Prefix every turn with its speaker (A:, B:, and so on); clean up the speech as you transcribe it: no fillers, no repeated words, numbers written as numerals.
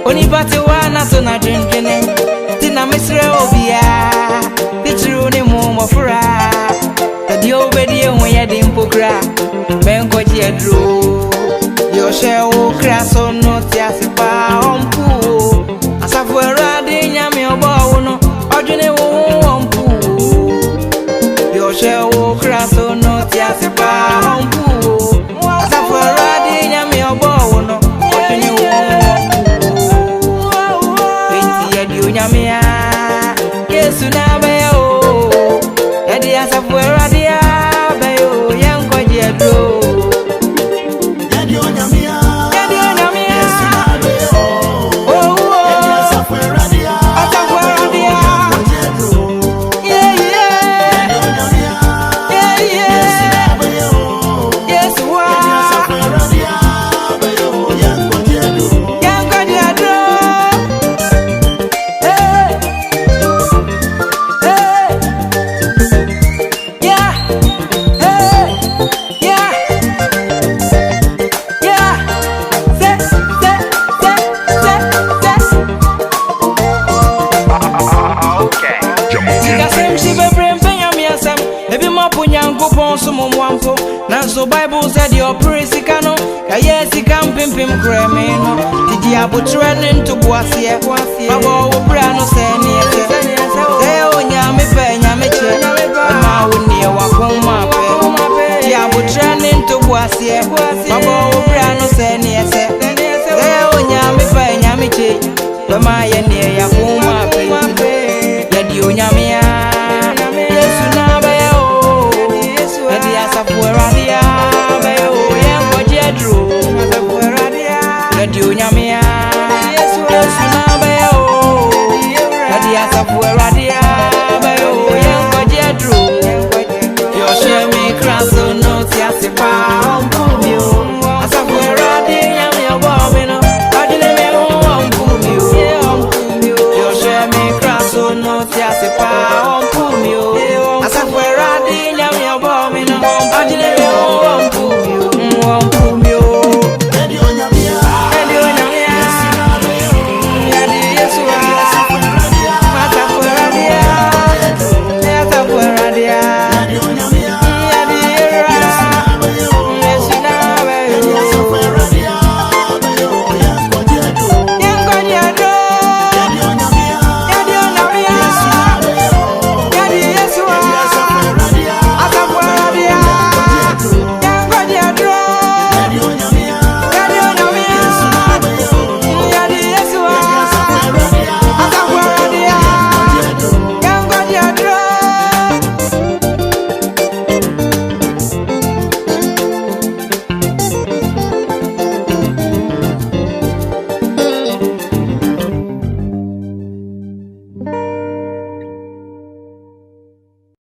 A: Only but one as on a drinking, Tina Mr. Obia, the true name of Fra, the obedient way at Impokra, Benko Jedro, your share will crash on no Tiasipa on pool, as I were riding Yami Obono, or Jane won't pool, your share will crash on no Tiasipa on pool, as I were riding Yami Obono, or Jane Nyamia, yes, now by oh, that the answer for Radia, by oh, young Quadio. So Bible said your praise cano, yes, he can pimp him cremino. Did you have training to Boasia? Babo Brano Sani, Yami Penya, and I would near Wakuma. You have training to Boasia, Babo Brano Sani, Yami Penya, but my near Yakuma, Yadio Yamia, yes, now by oh, and the answer for Radia. Nyamia, yes, now by oh, the answer for Radia, by oh, young Quadio, your share me cross so no Tiasipa, as I were Radia, Yamia Womino, I didn't know, your share me cross so no Tiasipa.